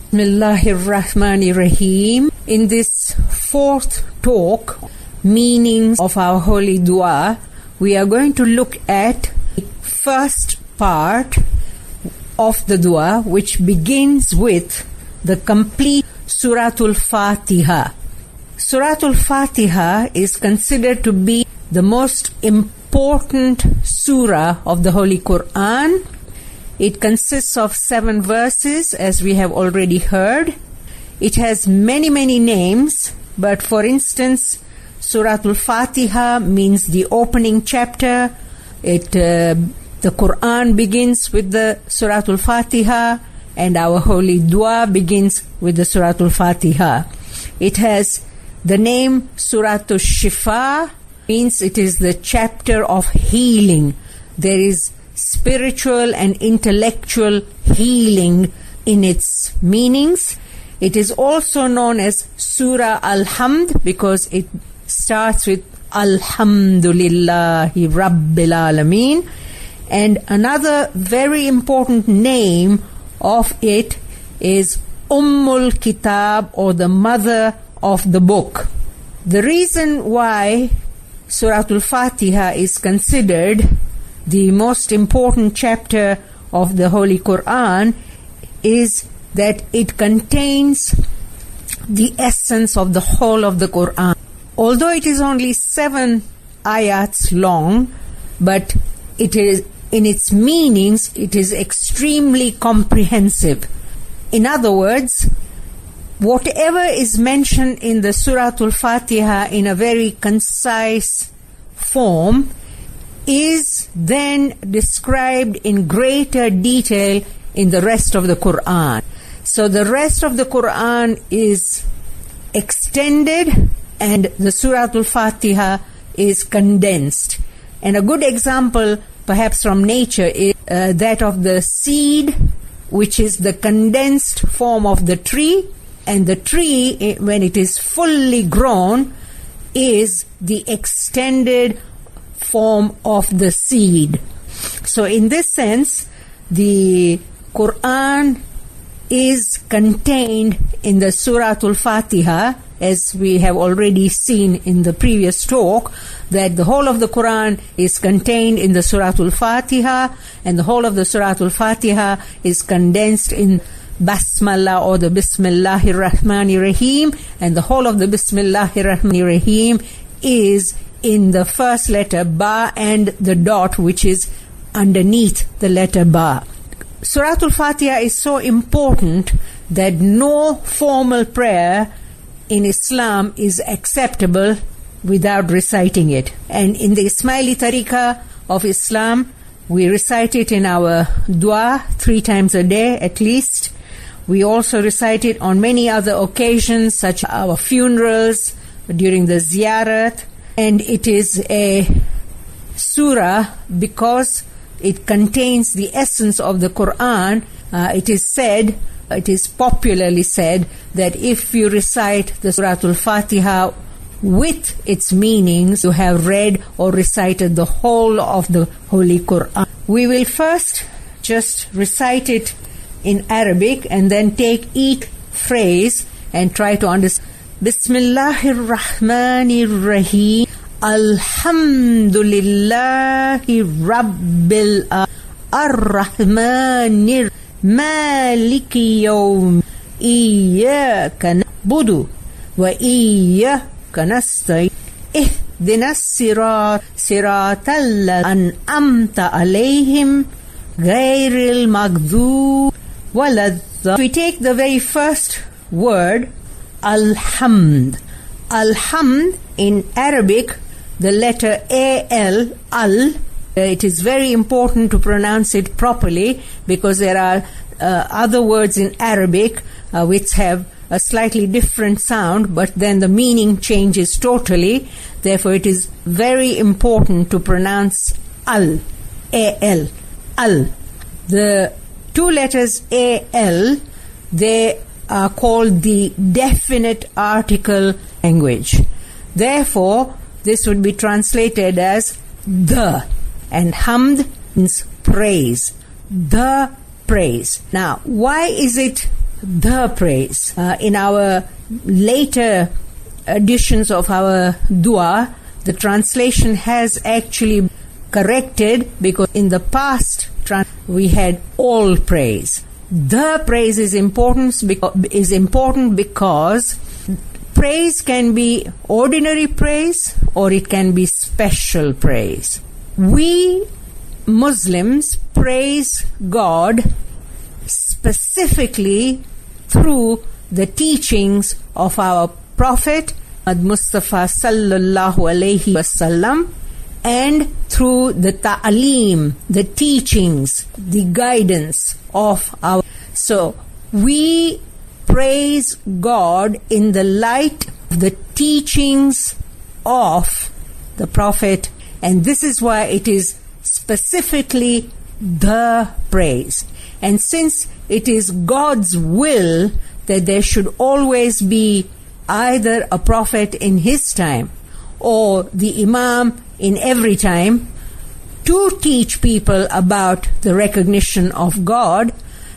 Bismillahirrahmanirrahim. In this fourth talk, meanings of our holy dua, we are going to look at the first part of the dua, which begins with the complete Suratul Fatiha. Suratul Fatiha is considered to be the most important surah of the Holy Quran. It consists of 7 verses, as we have already heard. It has many names, but for instance, Suratul Fatiha means the opening chapter. The Quran begins with the Suratul Fatiha, and our holy dua begins with the Suratul Fatiha. It has the name Suratul Shifa, means it is the chapter of healing. There is spiritual and intellectual healing in its meanings. It is also known as Surah Al-Hamd because it starts with Alhamdulillahi Rabbil Alameen. And another very important name of it is Ummul Kitab, or the mother of the book. The reason why Suratul Fatiha is considered the most important chapter of the Holy Quran is that it contains the essence of the whole of the Quran. Although it is only 7 ayats long, but it is, in its meanings, it is extremely comprehensive. In other words, whatever is mentioned in the Suratul Fatiha in a very concise form is then described in greater detail in the rest of the Quran. So the rest of the Quran is extended and the Suratul Fatiha is condensed. And a good example, perhaps from nature, is that of the seed, which is the condensed form of the tree. And the tree, when it is fully grown, is the extended form of the seed. So in this sense, the Quran is contained in the Suratul Fatiha, as we have already seen in the previous talk, that the whole of the Quran is contained in the Suratul Fatiha, and the whole of the Suratul Fatiha is condensed in Basmala, or the Bismillahir Rahmanir Rahim, and the whole of the Bismillahir Rahmanir Rahim is in the first letter Ba and the dot which is underneath the letter Ba. Suratul Fatiha is so important that no formal prayer in Islam is acceptable without reciting it. And in the Ismaili tariqah of Islam, we recite it in our dua 3 times a day at least. We also recite it on many other occasions, such as our funerals, during the ziyarat. And it is a surah because it contains the essence of the Quran. It is popularly said that if you recite the Suratul Fatiha with its meanings, you have read or recited the whole of the Holy Quran. We will first just recite it in Arabic and then take each phrase and try to understand. Bismillahir Rahmanir Rahim. Alhamdulillahi Rabbil Ar-Rahmanir Maliki Yawm. Iyyaka na'budu wa iyyaka nasta'in. Ihdinas siratal an'amta alayhim ghayril maghdub walad. We take the very first word, Alhamd. Alhamd in Arabic, the letter al, it is very important to pronounce it properly because there are other words in Arabic which have a slightly different sound, but then the meaning changes totally. Therefore, it is very important to pronounce al. The 2 letters al, they are called the definite article language. Therefore, this would be translated as the, and hamd means praise. The praise. Now, why is it the praise. In our later editions of our dua, the translation has actually corrected, because in the past we had all praise. The praise is important because praise can be ordinary praise or it can be special praise. We Muslims praise God specifically through the teachings of our Prophet Mustafa sallallahu alaihi wasallam, and through the ta'aleem, the teachings, the guidance of our. So we praise God in the light of the teachings of the Prophet, and this is why it is specifically the praise. And since it is God's will that there should always be either a prophet in his time or the imam in every time to teach people about the recognition of God,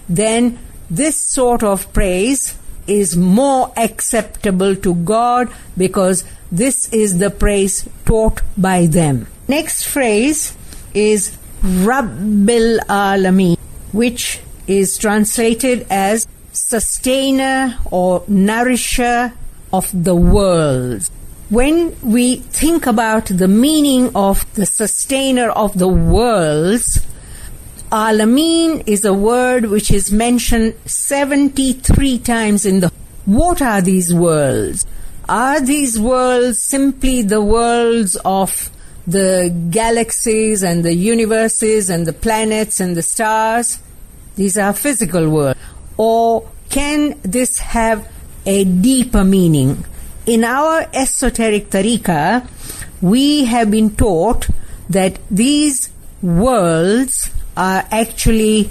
then this sort of praise is more acceptable to God, because this is the praise taught by them. Next phrase is Rabbil Alameen, which is translated as sustainer or nourisher of the world. When we think about the meaning of the sustainer of the worlds, Alameen is a word which is mentioned 73 times in the. What are these worlds? Are these worlds simply the worlds of the galaxies and the universes and the planets and the stars? These are physical worlds. Or can this have a deeper meaning? In our esoteric tariqah, we have been taught that these worlds are actually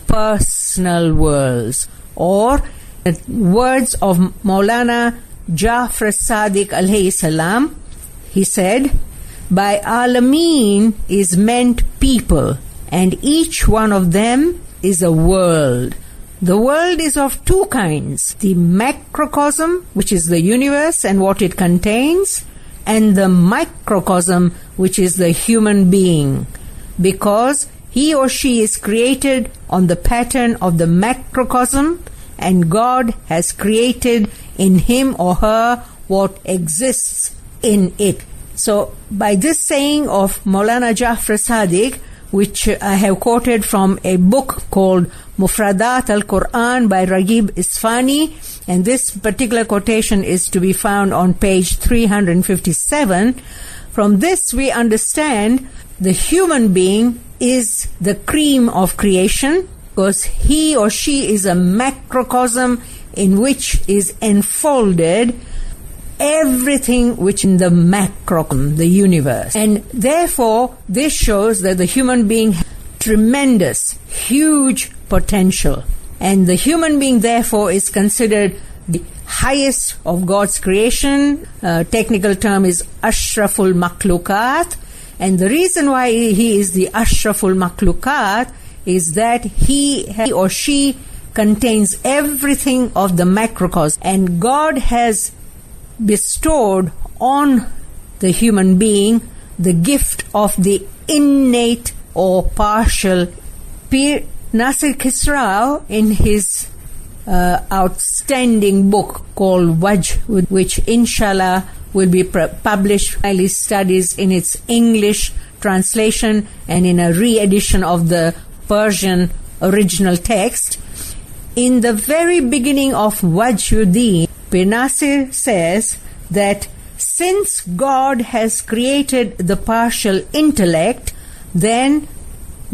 personal worlds, or the words of Maulana Jafar Sadiq alayhi salam. He said, by Alameen is meant people, and each one of them is a world. The world is of two kinds: the macrocosm, which is the universe and what it contains, and the microcosm, which is the human being, because he or she is created on the pattern of the macrocosm, and God has created in him or her what exists in it. So by this saying of Maulana Jafar Sadiq, which I have quoted from a book called Mufradat al-Quran by Raghib Isfani, and this particular quotation is to be found on page 357. From this we understand the human being is the cream of creation, because he or she is a macrocosm in which is enfolded everything which in the macrocosm, the universe. And therefore, this shows that the human being has tremendous, huge potential. And the human being, therefore, is considered the highest of God's creation. Technical term is Ashraful Makhlukat. And the reason why he is the Ashraful Makhlukat is that he or she contains everything of the macrocosm. And God has bestowed on the human being the gift of the innate or partial. Pir Nasir Kisrao, in his outstanding book called Wajh, which inshallah will be published, highly studies in its English translation and in a re-edition of the Persian original text. In the very beginning of Wajh-ud-Din, Pir Nasir says that since God has created the partial intellect, then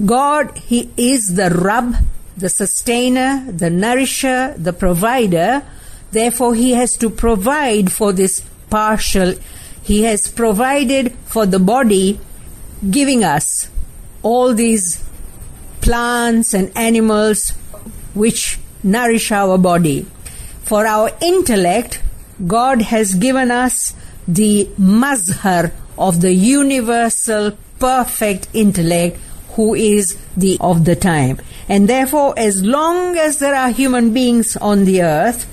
God, he is the Rabb, the sustainer, the nourisher, the provider. Therefore, he has to provide for this partial. He has provided for the body, giving us all these plants and animals which nourish our body. For our intellect, God has given us the mazhar of the universal perfect intellect, who is the of the time. And therefore, as long as there are human beings on the earth,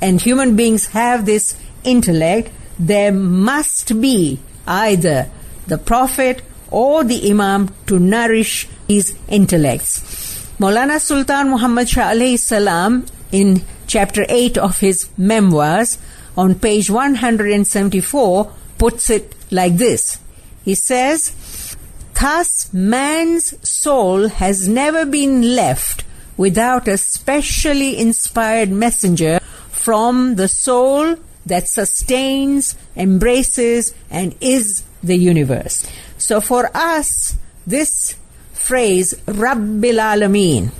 and human beings have this intellect, there must be either the Prophet or the Imam to nourish these intellects. Maulana Sultan Muhammad Shah alayhi salam, in chapter 8 of his memoirs, on page 174, puts it like this. He says, "Thus man's soul has never been left without a specially inspired messenger from the soul that sustains, embraces, and is the universe." So for us, this phrase, Rabbil Alameen,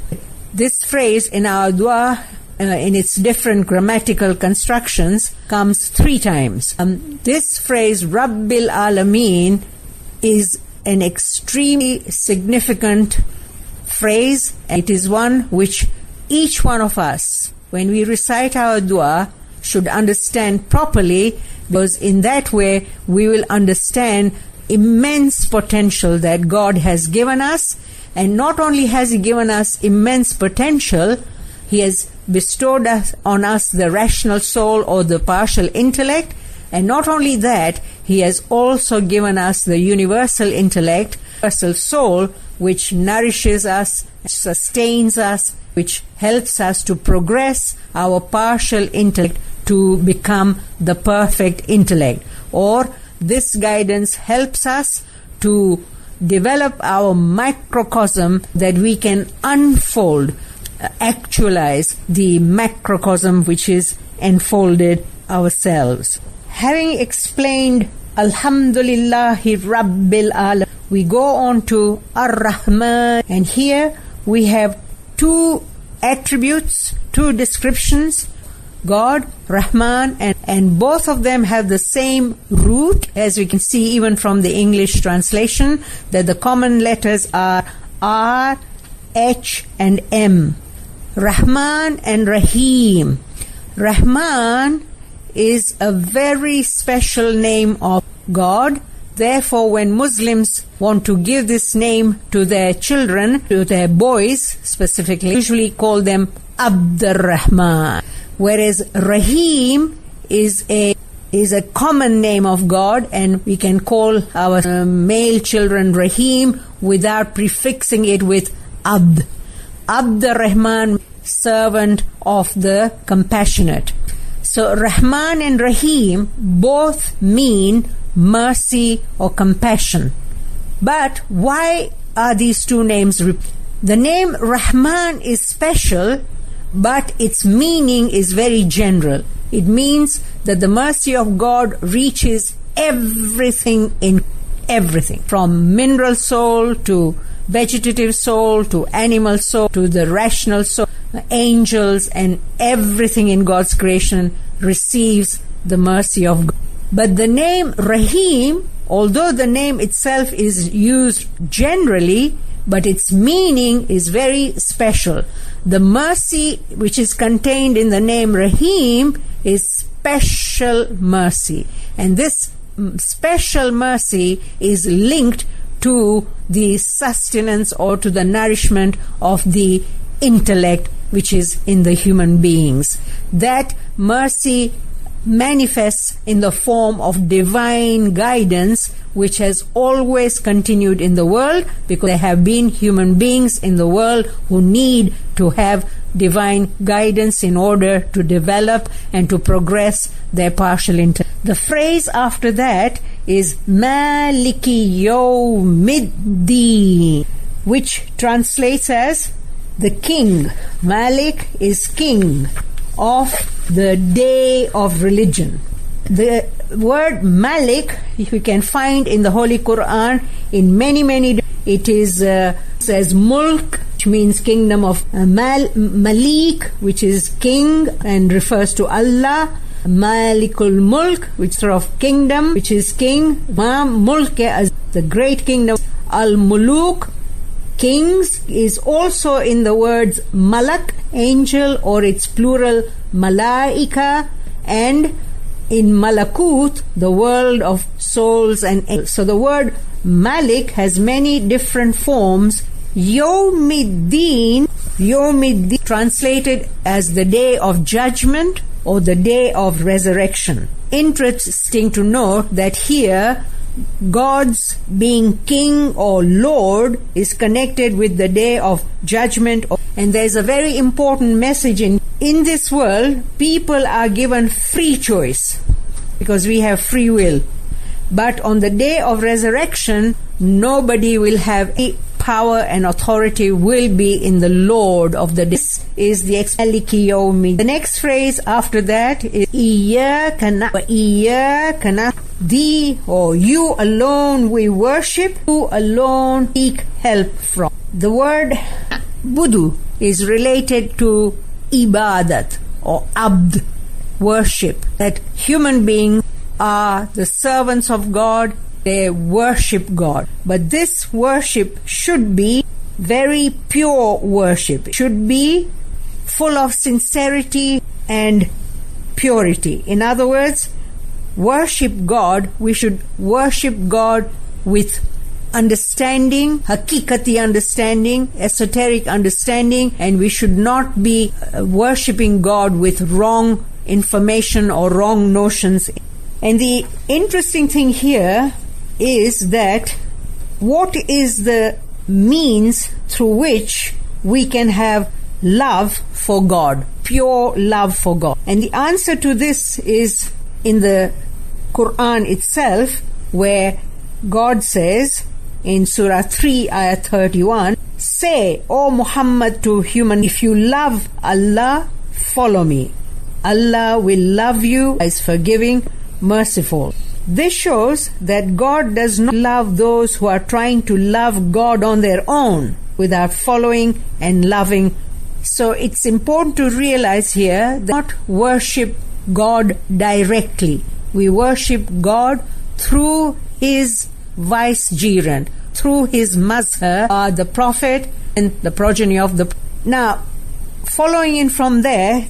this phrase in our dua, in its different grammatical constructions, comes 3 times. This phrase, Rabbil Alameen, is an extremely significant phrase. It is one which each one of us, when we recite our dua, should understand properly, because in that way we will understand immense potential that God has given us. And not only has He given us immense potential, He has bestowed on us the rational soul or the partial intellect. And not only that, He has also given us the universal intellect, universal soul, which nourishes us, sustains us, which helps us to progress our partial intellect to become the perfect intellect. Or this guidance helps us to develop our microcosm, that we can unfold, actualize the macrocosm which is enfolded ourselves. Having explained Alhamdulillahi Rabbil Alam, we go on to Ar-Rahman, and here we have 2 attributes, 2 descriptions, God, Rahman, and both of them have the same root, as we can see even from the English translation, that the common letters are R, H, and M. Rahman and Rahim. Rahman is a very special name of God. Therefore, when Muslims want to give this name to their children, to their boys specifically, usually call them Abdurrahman. Whereas Rahim is a common name of God, and we can call our male children Rahim without prefixing it with Abd. Abdurrahman, servant of the compassionate. So Rahman and Rahim both mean mercy or compassion. But why are these 2 names? The name Rahman is special, but its meaning is very general. It means that the mercy of God reaches everything in everything, from mineral soul to vegetative soul to animal soul to the rational soul. Angels and everything in God's creation receives the mercy of God. But the name Rahim, although the name itself is used generally, but its meaning is very special. The mercy which is contained in the name Rahim is special mercy. And this special mercy is linked to the sustenance or to the nourishment of the intellect which is in the human beings. That mercy manifests in the form of divine guidance, which has always continued in the world, because there have been human beings in the world who need to have divine guidance in order to develop and to progress their partial intellect. The phrase after that is Maliki Yawmiddin, which translates as the king. Malik is king of the day of religion. The word Malik you can find in the Holy Quran in many. It is says Mulk, which means kingdom of Malik, which is king and refers to Allah. Malikul Mulk, which is of kingdom, which is king. Mulk as the great kingdom. Al-Muluk, kings, is also in the words Malak, angel, or its plural Malaika, and in Malakut, the world of souls and angels. So the word Malik has many different forms Yawmiddin, translated as the day of judgment or the day of resurrection. Interesting to note that here God's being king or Lord is connected with the day of judgment. And there's a very important message in this world. People are given free choice because we have free will. But on the day of resurrection, nobody will have any power and authority, will be in the Lord of the day. This is the Maliki Yawmi. The next phrase after that is Iyyaka na'budu, thee or you alone we worship, you alone seek help from. The word budu is related to ibadat or abd, worship. That human beings are the servants of God, they worship God. But this worship should be very pure worship. It should be full of sincerity and purity. In other words, worship God, we should worship God with understanding, hakikati understanding, esoteric understanding, and we should not be worshipping God with wrong information or wrong notions. And the interesting thing here is that what is the means through which we can have love for God, pure love for God? And the answer to this is in the Quran itself, where God says in Surah 3, Ayah 31, say, O Muhammad to human, if you love Allah, follow me. Allah will love you, is forgiving, merciful. This shows that God does not love those who are trying to love God on their own without following and loving. So it's important to realize here that not worship God directly. We worship God through His vicegerent, through His mazhar, the Prophet and the progeny of the... Now, following in from there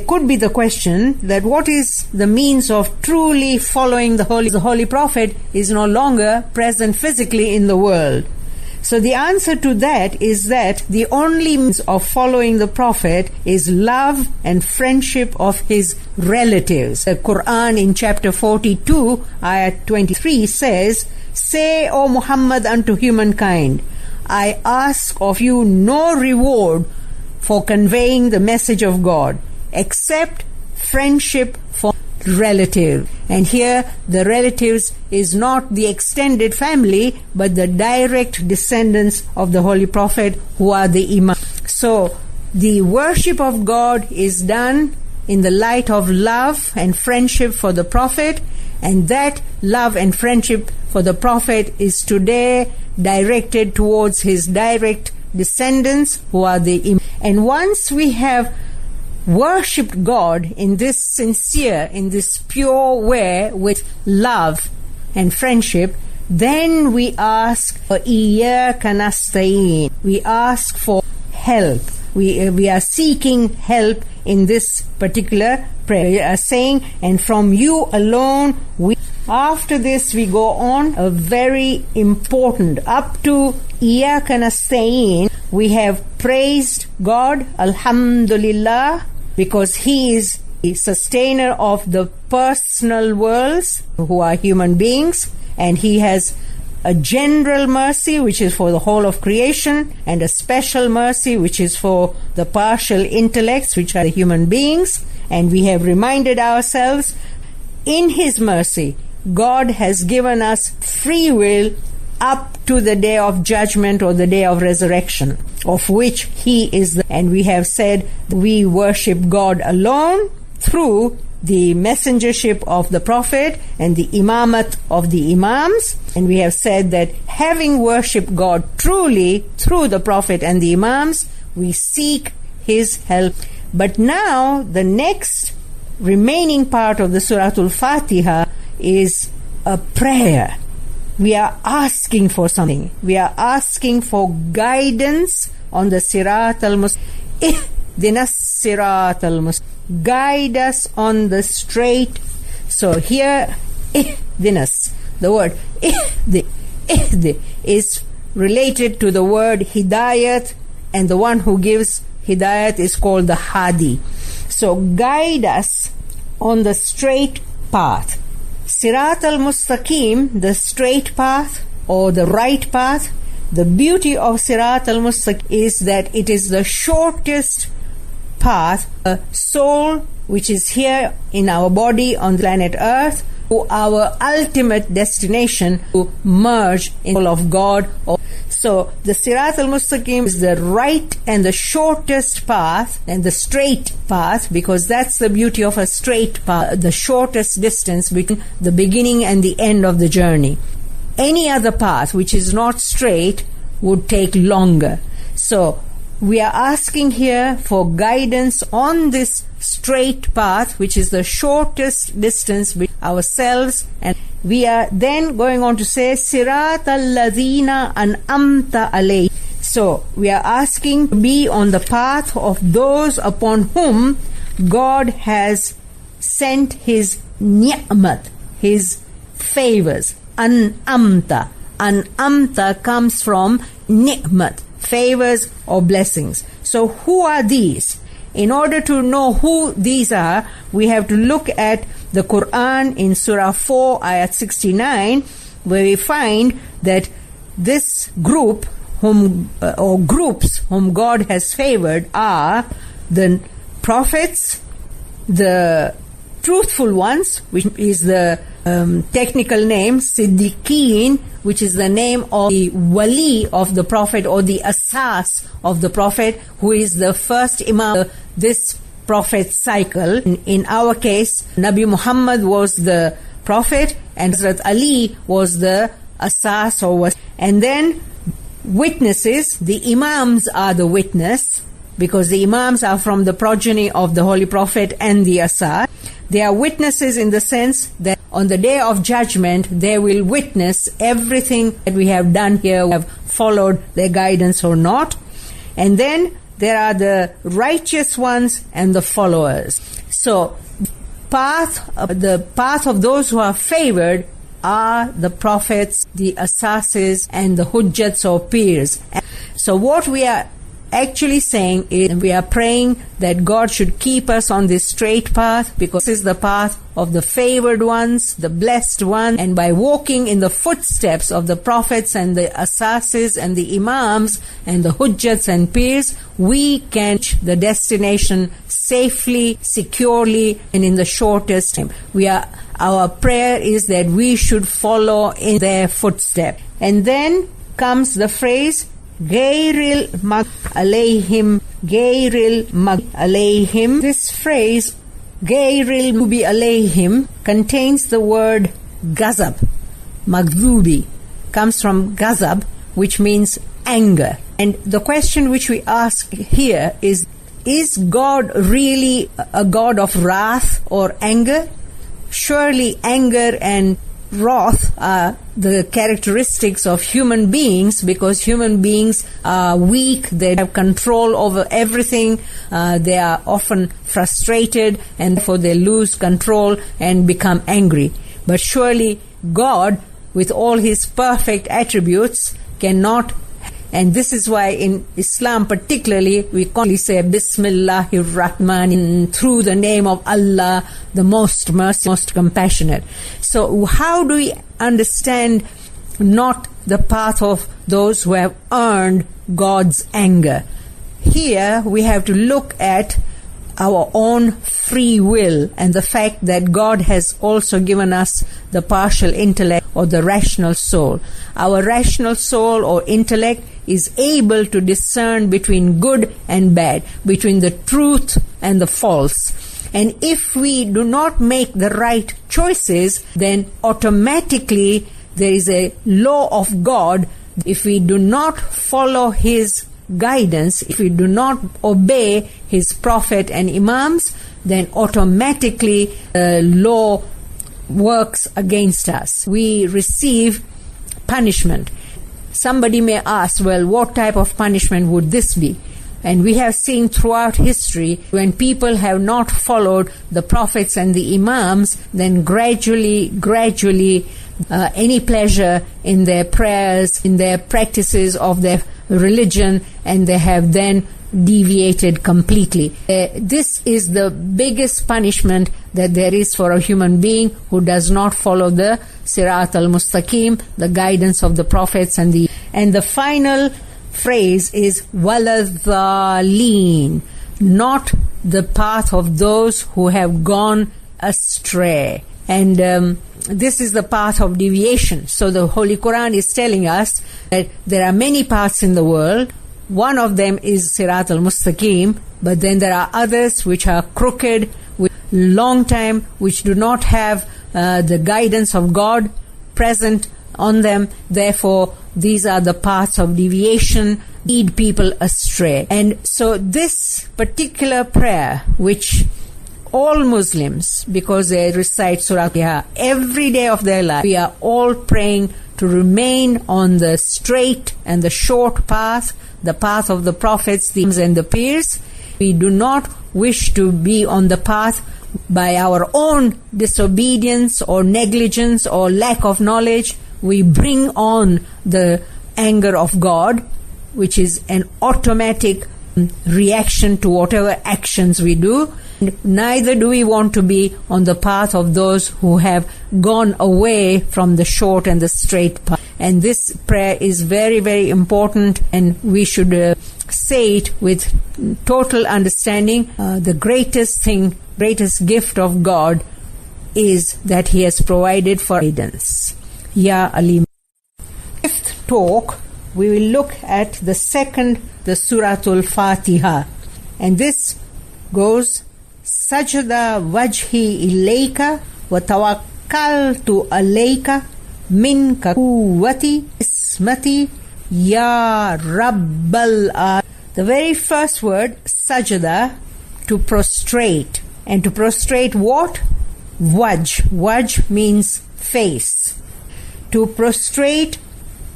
could be the question that what is the means of truly following the Holy Prophet is no longer present physically in the world. So the answer to that is that the only means of following the Prophet is love and friendship of his relatives. The Quran in chapter 42, ayah 23 says, say, O Muhammad, unto humankind, I ask of you no reward for conveying the message of God, except friendship for relative. And here the relatives is not the extended family, but the direct descendants of the Holy Prophet, who are the Imam. So the worship of God is done in the light of love and friendship for the Prophet, and that love and friendship for the Prophet is today directed towards his direct descendants, who are the Imam. And once we have worshipped God in this sincere, in this pure way, with love and friendship, then we ask for Iyyaka nasta'in. We ask for help. We are seeking help in this particular prayer. We are saying, and from you alone we... After this we go on a very important, up to Iyyaka nasta'in, we have praised God, Alhamdulillah, because He is the sustainer of the personal worlds, who are human beings, and He has a general mercy which is for the whole of creation, and a special mercy which is for the partial intellects, which are the human beings. And we have reminded ourselves, in His mercy, God has given us free will up to the day of judgment or the day of resurrection, of which He is the... And we have said we worship God alone through the messengership of the Prophet and the imamat of the Imams. And we have said that having worshipped God truly through the Prophet and the Imams, we seek His help. But now the next remaining part of the Surah Al-Fatiha is a prayer. We are asking for something. We are asking for guidance on the Sirat al-Mustaqim. Ihdinas Sirat al-Mustaqim. Guide us on the straight. So here, ihdinas, the word ihdi is related to the word hidayat, and the one who gives hidayat is called the hadi. So guide us on the straight path. Sirat al-Mustaqim, the straight path or the right path. The beauty of Sirat al-Mustaqim is that it is the shortest path, a soul which is here in our body on planet Earth, to our ultimate destination, to merge in the will of God. So the Sirat al-Mustaqim is the right and the shortest path, and the straight path, because that's the beauty of a straight path, the shortest distance between the beginning and the end of the journey. Any other path which is not straight would take longer. So we are asking here for guidance on this straight path, which is the shortest distance between ourselves, and we are then going on to say Sirat al-Ladina an'amta alayhim. So we are asking to be on the path of those upon whom God has sent His ni'mat, His favors. An'amta. An'amta comes from ni'mat, favors or blessings. So who are these? In order to know who these are, we have to look at the Quran in Surah 4, Ayat 69, where we find that this group or groups whom God has favored are the prophets, the truthful ones, which is the technical name, Siddiqeen, which is the name of the wali of the Prophet or the asas of the Prophet, who is the first imam of this Prophet cycle. In our case, Nabi Muhammad was the Prophet and Hazrat Ali was the asas and then witnesses. The imams are the witness, because the imams are from the progeny of the Holy Prophet and the asas. They are witnesses in the sense that on the day of judgment, they will witness everything that we have done here, we have followed their guidance or not. And then there are the righteous ones and the followers. So the path of those who are favored are the prophets, the asases, and the hujjats or peers. So what we are actually saying is, we are praying that God should keep us on this straight path, because this is the path of the favored ones, the blessed ones, and by walking in the footsteps of the prophets and the asases and the imams and the hujjats and peers, we can reach the destination safely, securely, and in the shortest time. Our prayer is that we should follow in their footsteps. And then comes the phrase Gairil mag alayhim, Gairil mag alayhim. This phrase, Gairil mubi alayhim, contains the word gazab. Magdubi comes from gazab, which means anger. And the question which we ask here is God really a God of wrath or anger? Surely anger and wrath are the characteristics of human beings, because human beings are weak, they have control over everything, they are often frustrated, and therefore they lose control and become angry. But surely God, with all His perfect attributes, cannot. And this is why in Islam particularly, we commonly say Bismillahir Rahman, through the name of Allah, the most merciful, most compassionate. So how do we understand not the path of those who have earned God's anger? Here we have to look at our own free will and the fact that God has also given us the partial intellect or the rational soul. Our rational soul or intellect is able to discern between good and bad, between the truth and the false. And if we do not make the right choices, then automatically there is a law of God. If we do not follow His guidance, if we do not obey His prophet and imams, then automatically the law works against us. We receive punishment. Somebody may ask, well, what type of punishment would this be? And we have seen throughout history, when people have not followed the prophets and the imams, then gradually any pleasure in their prayers, in their practices of their religion, and they have then deviated completely. This is the biggest punishment that there is for a human being who does not follow the Sirat al-Mustaqim, the guidance of the prophets. And the final phrase is waladhaleen, not the path of those who have gone astray. And this is the path of deviation. So the Holy Quran is telling us that there are many paths in the world. One of them is Sirat al-Mustaqim, but then there are others which are crooked, with long time, which do not have the guidance of God present on them. Therefore, these are the paths of deviation, lead people astray. And so this particular prayer, which all Muslims, because they recite Surah Al-Fatiha every day of their life, we are all praying to remain on the straight and the short path, the path of the prophets, the imams and the peers. We do not wish to be on the path by our own disobedience or negligence or lack of knowledge. We bring on the anger of God, which is an automatic reaction to whatever actions we do. Neither do we want to be on the path of those who have gone away from the short and the straight path. And this prayer is very, very important, and we should say it with total understanding. The greatest thing, greatest gift of God is that He has provided for guidance. Ya Alima. Fifth talk, we will look at the Suratul Fatiha. And this goes, Sajda wajhi ilayka wa tawakkaltu alayka minka quwwati ismati ya rabbal alamin. The very first word, sajda, to prostrate. And to prostrate what? Wajh. Wajh means face. To prostrate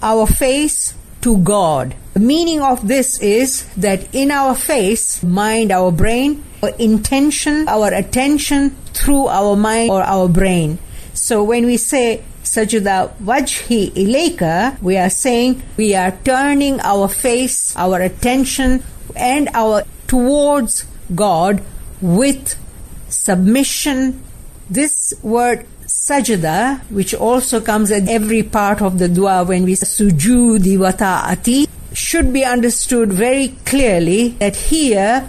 our face to God. The meaning of this is that in our face, mind, our brain, our intention, our attention through our mind or our brain. So when we say Sajda wajhi ilayka, we are saying we are turning our face, our attention and our towards God with submission. This word sajda, which also comes at every part of the dua when we say sujudi wa ta'ati, should be understood very clearly that here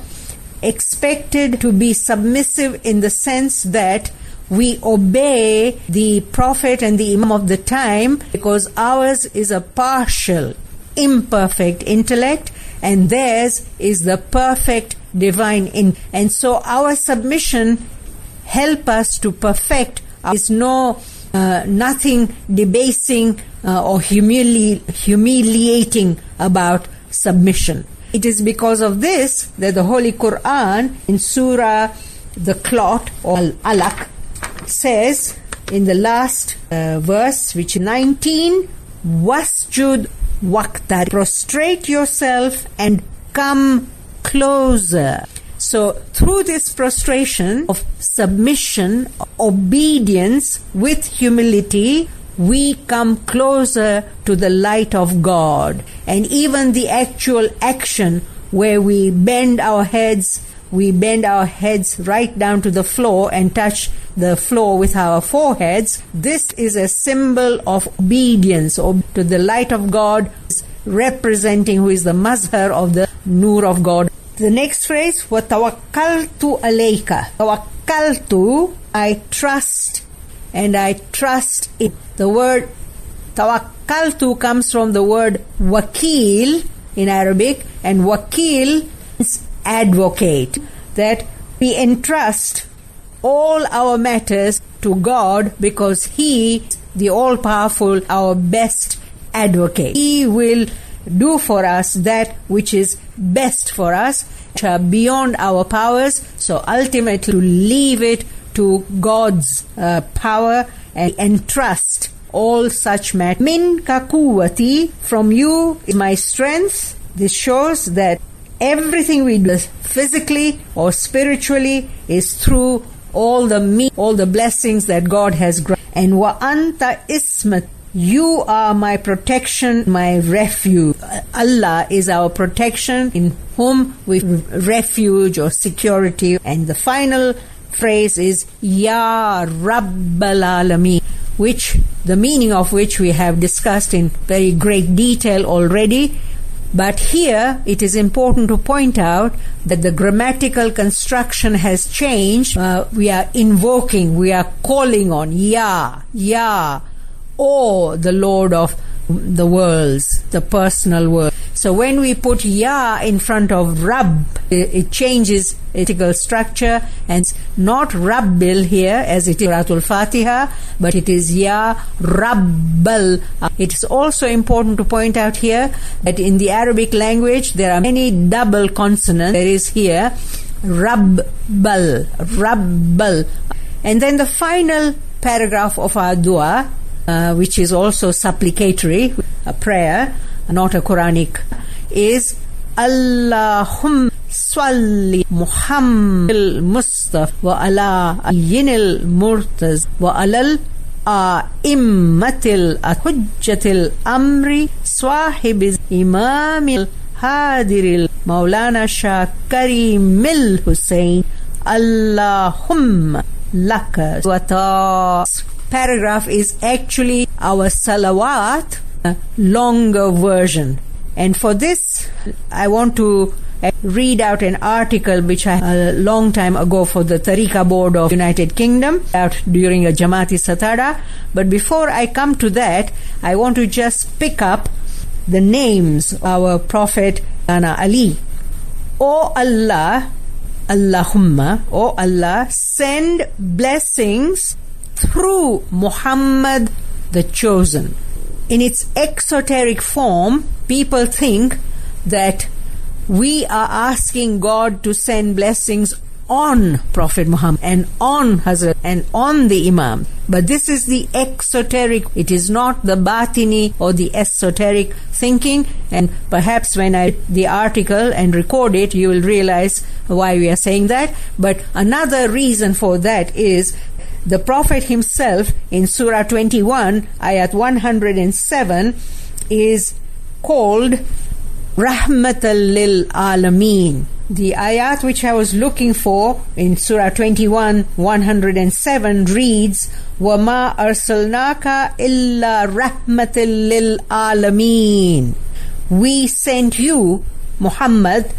expected to be submissive in the sense that we obey the prophet and the imam of the time, because ours is a partial, imperfect intellect and theirs is the perfect divine intellect. And so our submission help us to perfect. Is nothing debasing or humiliating about submission. It is because of this that the Holy Quran in Surah the Clot or Al-Alaq says in the last verse, which is 19, Wasjud waqtar, prostrate yourself and come closer. So through this prostration of submission, obedience with humility, we come closer to the light of God. And even the actual action where we bend our heads right down to the floor and touch the floor with our foreheads, this is a symbol of obedience to the light of God, representing who is the mazhar of the nur of God. The next phrase, وَتَوَكَّلْتُ عَلَيْكَ. Tawakkaltu, I trust, and I trust it. The word tawakkaltu comes from the word wakil in Arabic, and wakil means advocate. That we entrust all our matters to God because He, the all-powerful, our best advocate. He will do for us that which is best for us, which are beyond our powers. So ultimately to leave it to God's power and entrust all such matters. Min kakuwati, from you is my strength. This shows that everything we do physically or spiritually is through all the blessings that God has granted. And wa anta ismat, you are my protection, my refuge. Allah is our protection, in whom we refuge or security. And the final phrase is Ya Rabbal Alameen, which the meaning of which we have discussed in very great detail already. But here it is important to point out that the grammatical construction has changed. We are invoking, we are calling on Ya, or the Lord of the worlds, the personal world. So when we put Ya in front of Rabb, it changes ethical structure, and it's not Rabbil here as it is Suratul Fatiha, but it is Ya Rabbal. It is also important to point out here that in the Arabic language there are many double consonants. There is here Rabbal, Rabbal. And then the final paragraph of our dua, which is also supplicatory, a prayer, not a Quranic, is Allahumma salli Muhammad Mustafa wa ala ayyinil murtaz wa alal a'immatil hujjatil amri swahibiz imamil hadiril Maulana Shah Karimil Hussain Allahumma laka wa paragraph is actually our salawat, longer version. And for this, I want to read out an article which I a long time ago for the Tariqa Board of United Kingdom, out during a Jamaati Satada. But before I come to that, I want to just pick up the names of our Prophet Ali. O Allah, Allahumma, O Allah, send blessings through Muhammad the Chosen. In its exoteric form, people think that we are asking God to send blessings on Prophet Muhammad and on Hazrat and on the Imam. But this is the exoteric, it is not the batini or the esoteric thinking. And perhaps when I read the article and record it, you will realize why we are saying that. But another reason for that is the Prophet himself in Surah 21, ayat 107, is called Rahmatal lil Alameen. The ayat which I was looking for in Surah 21, 107 reads, وَمَا أَرْسَلْنَاكَ إِلَّا رَحْمَةً لِلْعَالَمِينَ. We sent you, Muhammad,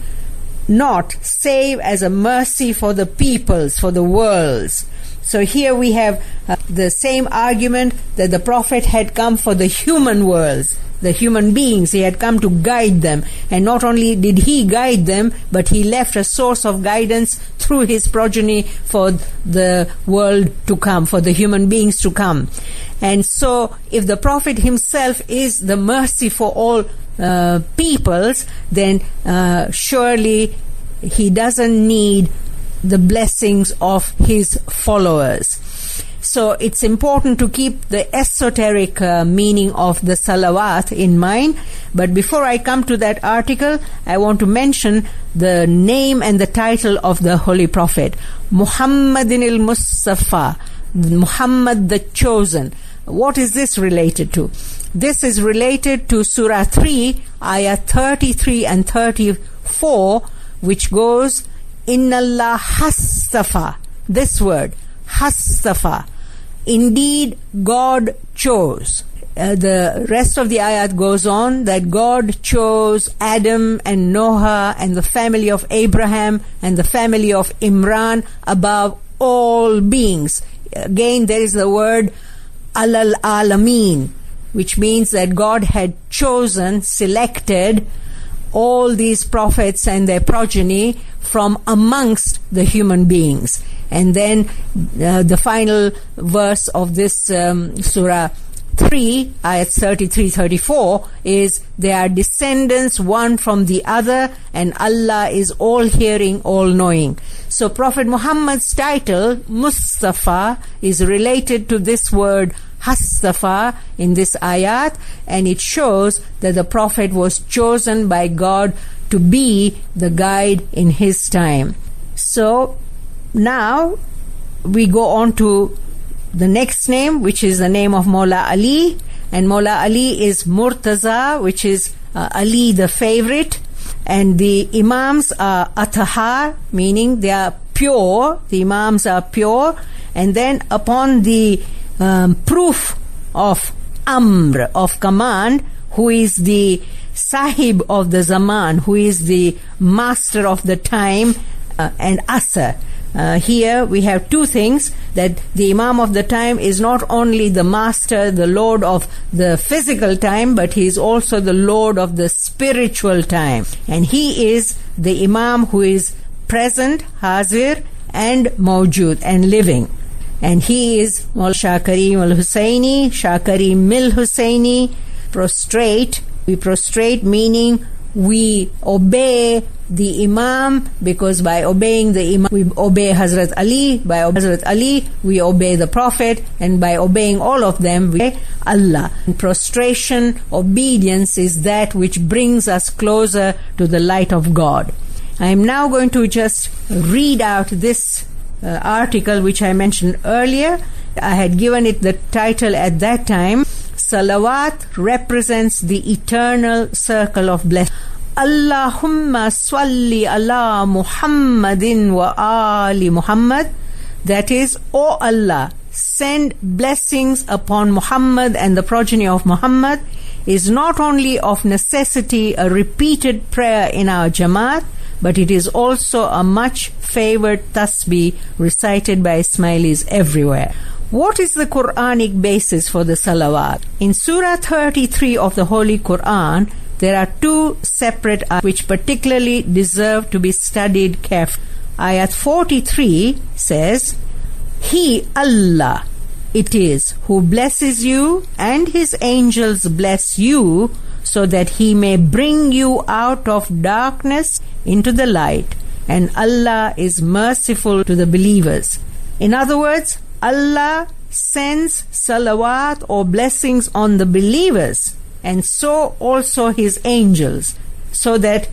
not save as a mercy for the peoples, for the worlds. So here we have the same argument that the Prophet had come for the human worlds, the human beings. He had come to guide them. And not only did he guide them, but he left a source of guidance through his progeny for the world to come, for the human beings to come. And so if the Prophet himself is the mercy for all peoples, then surely he doesn't need the blessings of his followers. So it's important to keep the esoteric meaning of the salawat in mind. But before I come to that article, I want to mention the name and the title of the Holy Prophet. Muhammadin al-Mustafa, Muhammad the Chosen. What is this related to? This is related to Surah 3, ayah 33 and 34, which goes, Inna Allah hastafa. This word, hastafa. Indeed, God chose. The rest of the ayat goes on that God chose Adam and Noah and the family of Abraham and the family of Imran above all beings. Again, there is the word alal alameen, which means that God had chosen, selected all these prophets and their progeny from amongst the human beings. And then the final verse of this Surah 3, ayat 33-34 is, they are descendants one from the other, and Allah is all-hearing, all-knowing. So Prophet Muhammad's title, Mustafa, is related to this word Hastafa in this ayat, and it shows that the Prophet was chosen by God to be the guide in his time. So now we go on to the next name, which is the name of Mawla Ali. And Mawla Ali is Murtaza, which is Ali the favorite. And the Imams are Atahar, meaning they are pure. The Imams are pure. And then upon the proof of Amr, of command, who is the Sahib of the Zaman, who is the master of the time, and Asr. Here we have two things, that the Imam of the time is not only the master, the lord of the physical time, but he is also the lord of the spiritual time. And he is the Imam who is present, Hazir, and Mawjood, and living. And he is Shah Karim al-Husseini, Shah Karim Mil-Husseini, prostrate. We prostrate meaning we obey the Imam, because by obeying the Imam we obey Hazrat Ali, by Hazrat Ali we obey the Prophet, and by obeying all of them we obey Allah. And prostration, obedience, is that which brings us closer to the light of God. I am now going to just read out this article which I mentioned earlier. I had given it the title at that time, Salawat represents the eternal circle of blessing. Allahumma salli ala Muhammadin wa ali Muhammad. That is, O Allah, send blessings upon Muhammad and the progeny of Muhammad, is not only of necessity a repeated prayer in our Jamaat, but it is also a much favored tasbih recited by Ismailis everywhere. What is the Quranic basis for the salawat? In Surah 33 of the Holy Quran, there are two separate ayat which particularly deserve to be studied carefully. Ayat 43 says, He, Allah, it is who blesses you, and His angels bless you, so that He may bring you out of darkness into the light, and Allah is merciful to the believers. In other words, Allah sends salawat or blessings on the believers, and so also His angels, so that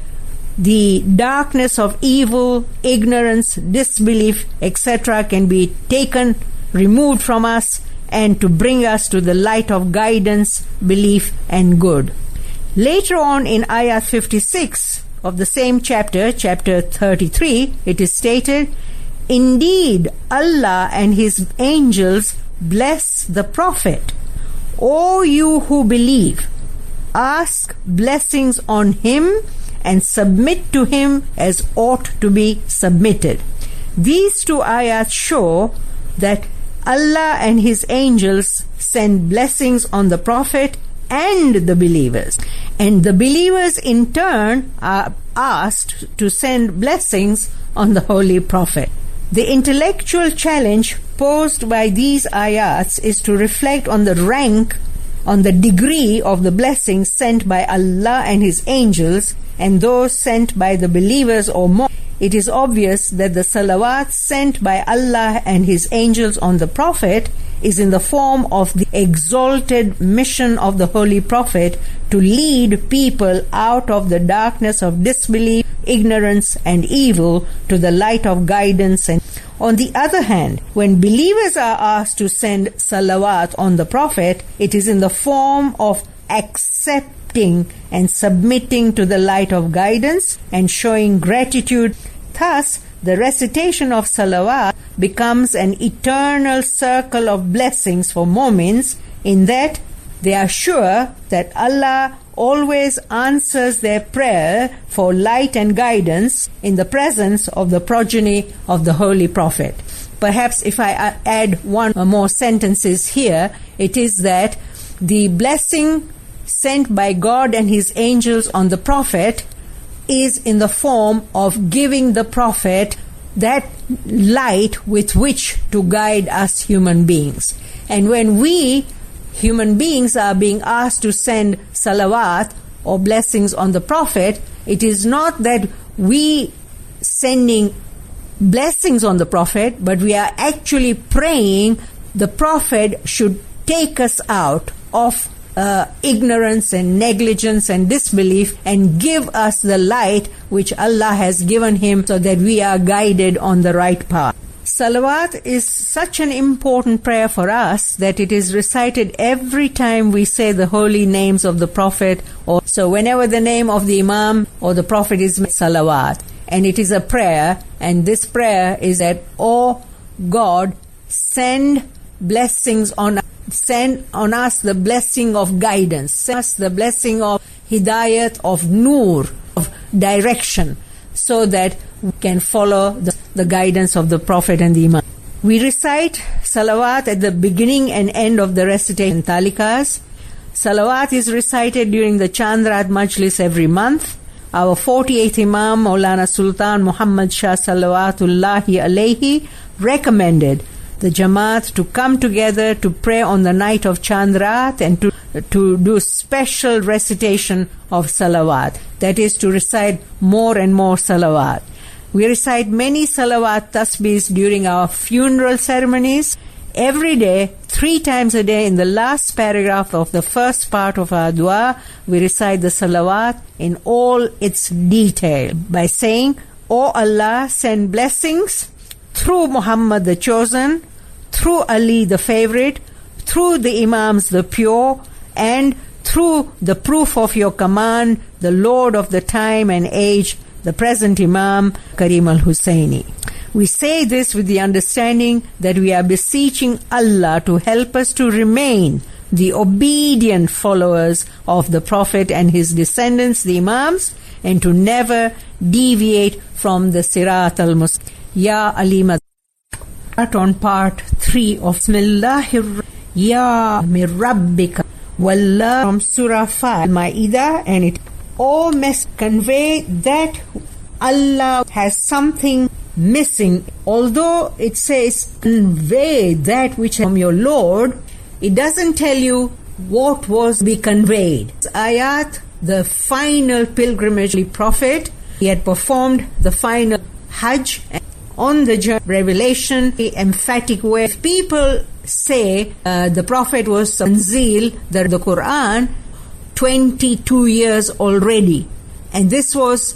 the darkness of evil, ignorance, disbelief, etc. can be taken, removed from us, and to bring us to the light of guidance, belief, and good. Later on in Ayat 56 of the same chapter, chapter 33, it is stated, Indeed, Allah and His angels bless the Prophet. O you who believe, ask blessings on him and submit to him as ought to be submitted. These two ayats show that Allah and His angels send blessings on the Prophet and the believers. And the believers in turn are asked to send blessings on the Holy Prophet. The intellectual challenge posed by these ayats is to reflect on the rank, on the degree of the blessings sent by Allah and His angels and those sent by the believers or more. It is obvious that the salawat sent by Allah and His angels on the Prophet is in the form of the exalted mission of the Holy Prophet to lead people out of the darkness of disbelief, ignorance, and evil to the light of guidance. And on the other hand, when believers are asked to send salawat on the Prophet, it is in the form of accepting and submitting to the light of guidance and showing gratitude. Thus, the recitation of salawat becomes an eternal circle of blessings for mu'mins, in that they are sure that Allah always answers their prayer for light and guidance in the presence of the progeny of the Holy Prophet. Perhaps if I add one or more sentences here, it is that the blessing sent by God and His angels on the Prophet is in the form of giving the Prophet that light with which to guide us human beings. And when we human beings are being asked to send salawat or blessings on the Prophet, it is not that we sending blessings on the Prophet, but we are actually praying the Prophet should take us out of ignorance and negligence and disbelief and give us the light which Allah has given him, so that we are guided on the right path. Salawat is such an important prayer for us that it is recited every time we say the holy names of the Prophet. So whenever the name of the Imam or the Prophet is salawat. And it is a prayer, and this prayer is that, "Oh God, send blessings on us. Send on us the blessing of guidance. Send us the blessing of hidayat, of nur, of direction, so that we can follow the guidance of the Prophet and the Imam." We recite salawat at the beginning and end of the recitation talikas. Salawat is recited during the Chandrat Majlis every month. Our 48th Imam, Maulana Sultan Muhammad Shah Salawatullahi Alayhi, recommended the Jamaat to come together to pray on the night of Chandrat and to do special recitation of salawat. That is, to recite more and more salawat. We recite many salawat tasbihs during our funeral ceremonies. Every day, 3 times a day, in the last paragraph of the first part of our dua, we recite the salawat in all its detail by saying, "O Allah, send blessings through Muhammad the chosen, through Ali the favorite, through the Imams the pure, and through the proof of your command, the Lord of the time and age, the present Imam Karim al-Husseini." We say this with the understanding that we are beseeching Allah to help us to remain the obedient followers of the Prophet and his descendants, the Imams, and to never deviate from the Sirat al-Mustaqim. Ya Alima. On part 3 of Bismillahir Ya Mir Rabbika Wallah, from Surah 5 Ma'idah, and it all convey that Allah has something missing. Although it says convey that which from your Lord, it doesn't tell you what was to be conveyed. Ayat, the final pilgrimage Prophet, he had performed the final Hajj on the journey revelation, the emphatic way. If people say the Prophet was Tanzil, the Quran, 22 years already, and this was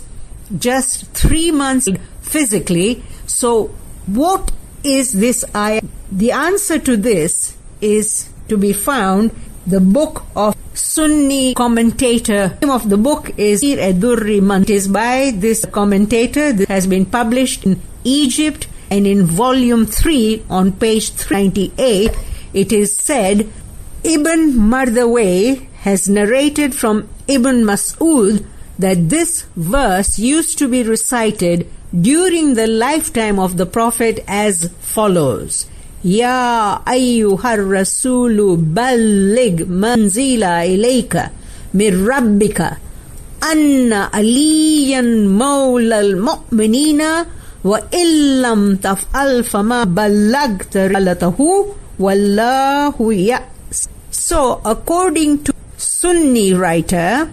just 3 months physically. So what is this ayah? The answer to this is to be found the book of Sunni commentator. The name of the book is Ad-Durri Man. It is by this commentator that has been published in Egypt, and in volume 3 on page 398 it is said, Ibn Mardawayh has narrated from Ibn Mas'ud that this verse used to be recited during the lifetime of the Prophet as follows: Ya ayyuhar rasulu balligh manzila ilayka mir rabbika anna aliyan mawla al-mu'minina wa illam taf'al fama ballagta risalatahu wallahu ya'as. So according to Sunni writer,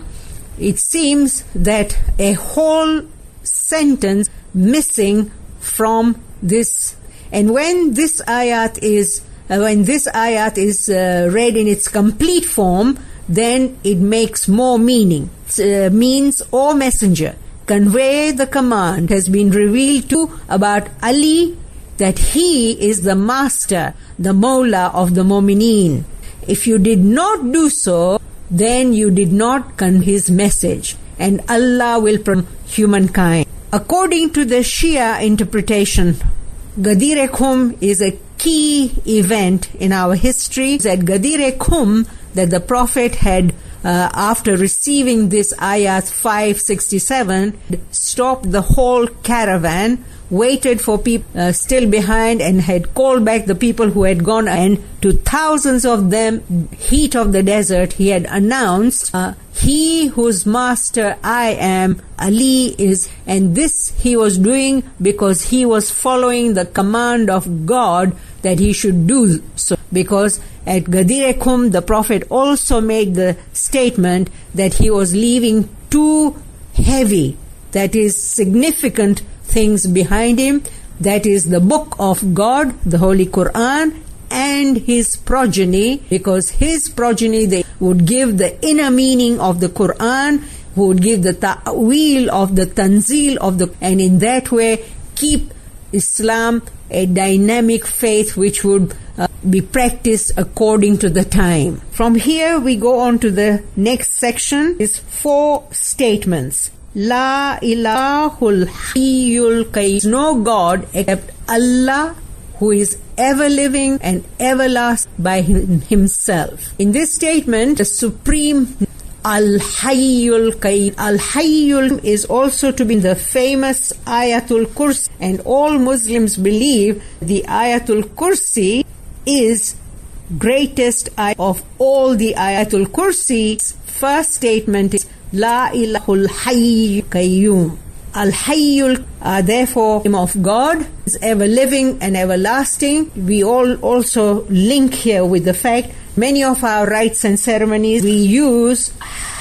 it seems that a whole sentence missing from this, and when this ayat is read in its complete form, then it makes more meaning. It means, O messenger, convey the command has been revealed to about Ali, that he is the master, the Mawla of the Mu'mineen. If you did not do so, then you did not convey his message, and Allah will protect humankind. According to the Shia interpretation, Ghadir-e-Khum is a key event in our history. At Ghadir-e-Khum, that the Prophet had, after receiving this ayat 567, stopped the whole caravan, waited for people still behind, and had called back the people who had gone, and to thousands of them, heat of the desert, he had announced, he whose master I am, Ali is, and this he was doing because he was following the command of God that he should do so. Because at Ghadir-e-Khum, the Prophet also made the statement that he was leaving 2 heavy, that is significant things behind him, that is the book of God, the Holy Quran, and his progeny, because his progeny, they would give the inner meaning of the Quran, who would give the ta'wil of the tanzil of the, and in that way keep Islam a dynamic faith which would be practiced according to the time. From here we go on to the next section, is 4 statements. La ilahul hayyul qayyum. No God except Allah, who is ever living and everlasting by himself. In this statement, the supreme Al-Hayyul Qayyum. Al-Hayyul is also to be the famous Ayatul Kursi, and all Muslims believe the Ayatul Kursi is greatest of all the Ayatul Kursi. First statement is La ilahul hayyul qayyum. Al-Hayyul, therefore, name of God is ever living and everlasting. We all also link here with the fact many of our rites and ceremonies we use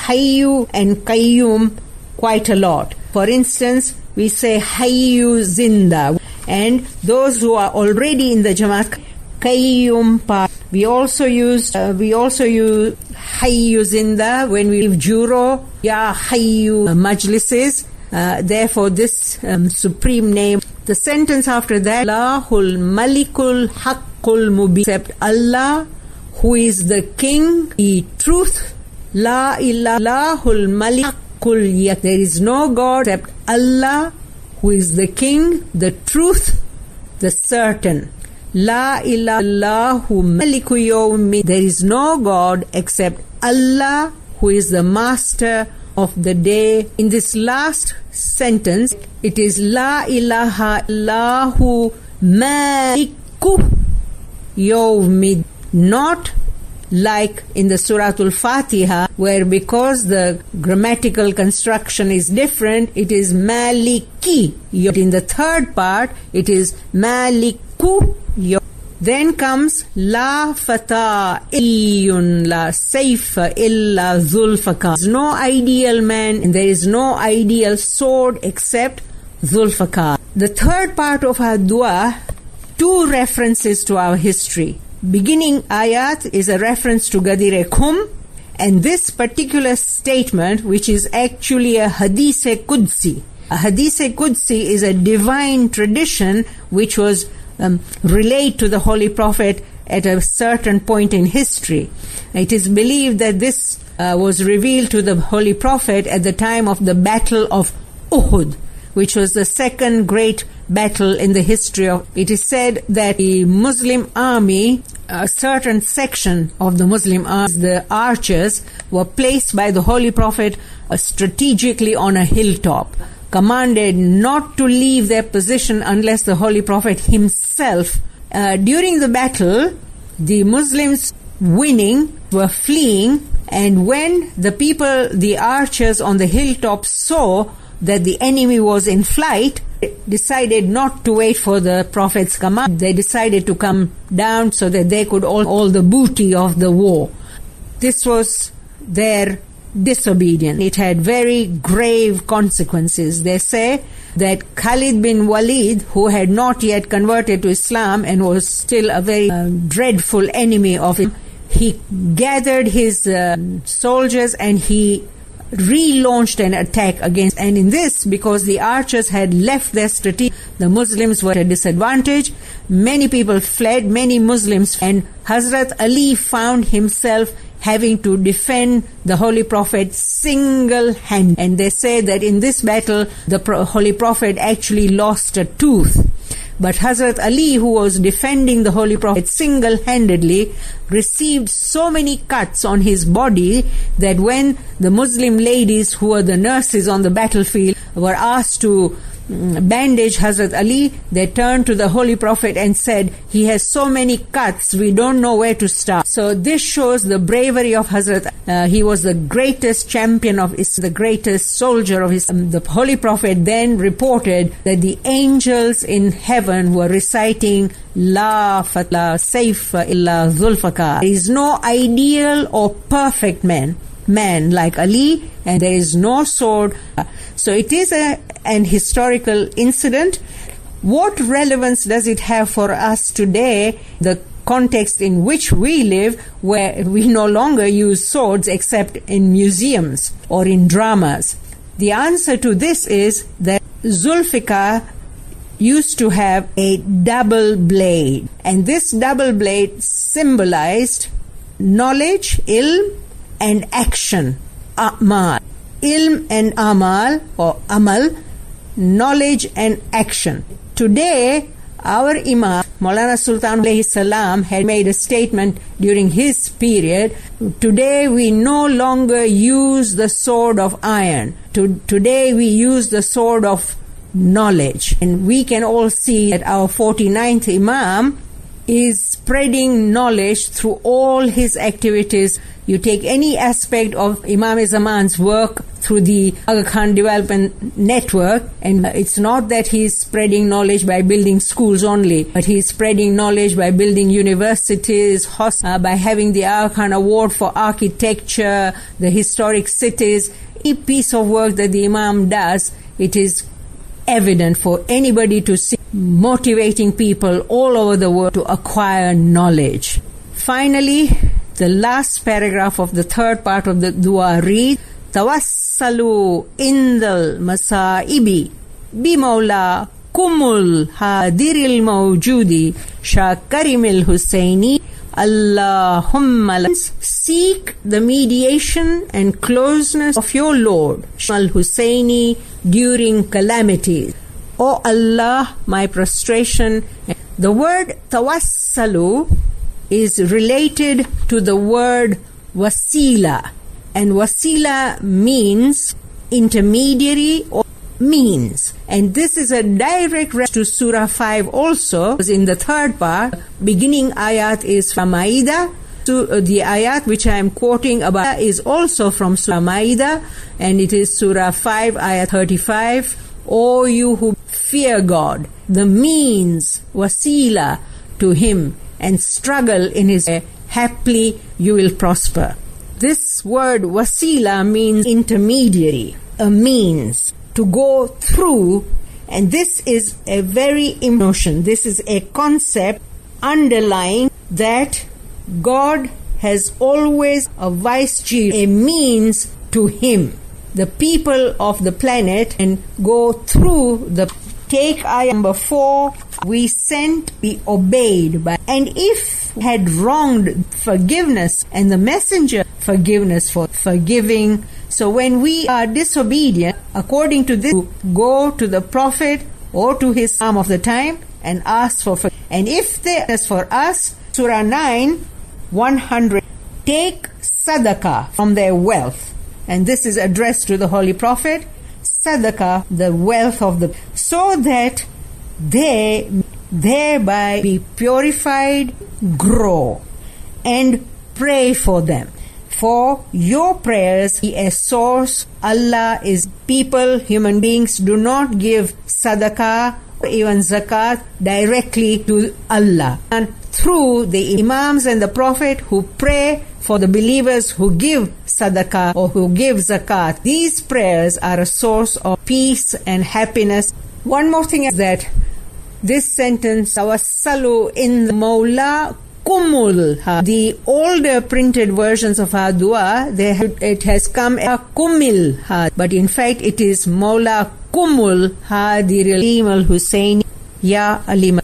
Hayyu and Qayyum quite a lot. For instance, we say Hayyu Zinda, and those who are already in the Jamaat, Qayyum part. We also use Hayyu Zinda when we give Juro, Ya Hayyu Majlises. Therefore, this supreme name. The sentence after that, Allahul Malikul Haqqul Mubin, except Allah, who is the King, the Truth. La ilahul Malikul Yak. There is no God except Allah, who is the King, the Truth, the Certain. La ilahullahu Maliku Yawmi. There is no God except Allah, who is the Master of the Day. In this last sentence, it is La ilaha illahu Maliku Yawmi. Not like in the Surah Al-Fatiha, where because the grammatical construction is different, it is Maliki. In the third part, it is Maliku. Then comes La fata iyun la sayfa illa zulfakar. There is no ideal man and there is no ideal sword except Zulfakar. The third part of our dua, 2 references to our history. Beginning ayat is a reference to Gadir Khum, and this particular statement, which is actually a Hadith-e Qudsi. A Hadith-e Qudsi is a divine tradition which was relayed to the Holy Prophet at a certain point in history. It is believed that this was revealed to the Holy Prophet at the time of the Battle of Uhud, which was the second great battle in the history of. It is said that the Muslim army, a certain section of the Muslim army, the archers, were placed by the Holy Prophet strategically on a hilltop, commanded not to leave their position unless the Holy Prophet himself. During the battle, the Muslims winning were fleeing, and when the archers on the hilltop saw that the enemy was in flight, decided not to wait for the Prophet's command. They decided to come down so that they could all the booty of the war. This was their disobedience. It had very grave consequences. They say that Khalid bin Walid, who had not yet converted to Islam and was still a very dreadful enemy of him, he gathered his soldiers and he relaunched an attack against, and in this, because the archers had left their strategy, the Muslims were at a disadvantage. Many people fled, many Muslims, and Hazrat Ali found himself having to defend the Holy Prophet single-handed. And they say that in this battle, the Holy Prophet actually lost a tooth. But Hazrat Ali, who was defending the Holy Prophet single-handedly, received so many cuts on his body that when the Muslim ladies who were the nurses on the battlefield were asked to bandage Hazrat Ali, they turned to the Holy Prophet and said, "He has so many cuts, we don't know where to start." So this shows the bravery of Hazrat. He was the greatest champion of Islam, the greatest soldier of Islam. The Holy Prophet then reported that the angels in heaven were reciting La fatla sayfa illa Zulfakar. There is no ideal or perfect man like Ali, and there is no sword. So it is an historical incident. What relevance does it have for us today, the context in which we live, where we no longer use swords except in museums or in dramas? The answer to this is that Zulfikar used to have a double blade, and this double blade symbolized knowledge, ilm, and action, amal. Ilm and amal, or amal, knowledge and action. Today, our Imam, Maulana Sultan alayhi salam, had made a statement during his period. Today we no longer use the sword of iron. Today we use the sword of knowledge. And we can all see that our 49th Imam is spreading knowledge through all his activities. You take any aspect of Imam Zaman's work through the Aga Khan Development Network, and it's not that he's spreading knowledge by building schools only, but he's spreading knowledge by building universities, by having the Aga Khan Award for Architecture, the historic cities. Any piece of work that the Imam does, it is evident for anybody to see, motivating people all over the world to acquire knowledge. Finally, the last paragraph of the third part of the dua reads, Tawassalu indal masaibi bimawla kumul hadiril mawjudi shakarimil Husaini Allahumma. Seek the mediation and closeness of your Lord al-Husaini during calamities. O Allah, my prostration. The word tawassalu is related to the word wasila, and wasila means intermediary or means, and this is a direct reference to Surah 5 also. In the third part, beginning ayat is from Ma'idah. The ayat which I am quoting about is also from Surah Ma'idah, and it is Surah 5 ayat 35. O you who fear God, the means, wasila, to Him, and struggle in His way, haply you will prosper. This word wasila means intermediary, a means to go through, and this is a very emotion. This is a concept underlying that God has always a vicegerent, a means to Him. The people of the planet and go through the take ayah number 4, we sent, we obeyed by, and if had wronged, forgiveness, and the messenger forgiveness for forgiving. So when we are disobedient, according to this, go to the Prophet or to his Imam of the time and ask for forgiveness. And if they ask for us, Surah 9, 100, take sadaqah from their wealth. And this is addressed to the Holy Prophet, sadaqah, the wealth of the, so that they thereby be purified, grow, and pray for them. For your prayers be a source. Allah is people, human beings do not give sadaqah or even zakat directly to Allah. And through the Imams and the Prophet who pray for the believers who give sadaqah or who give zakat, these prayers are a source of peace and happiness. One more thing is that this sentence, tawassalu in the Mawla kumul, the older printed versions of our dua, it has come a kumil, but in fact it is Mawla kumul hadiril al-Husaini ya Alima.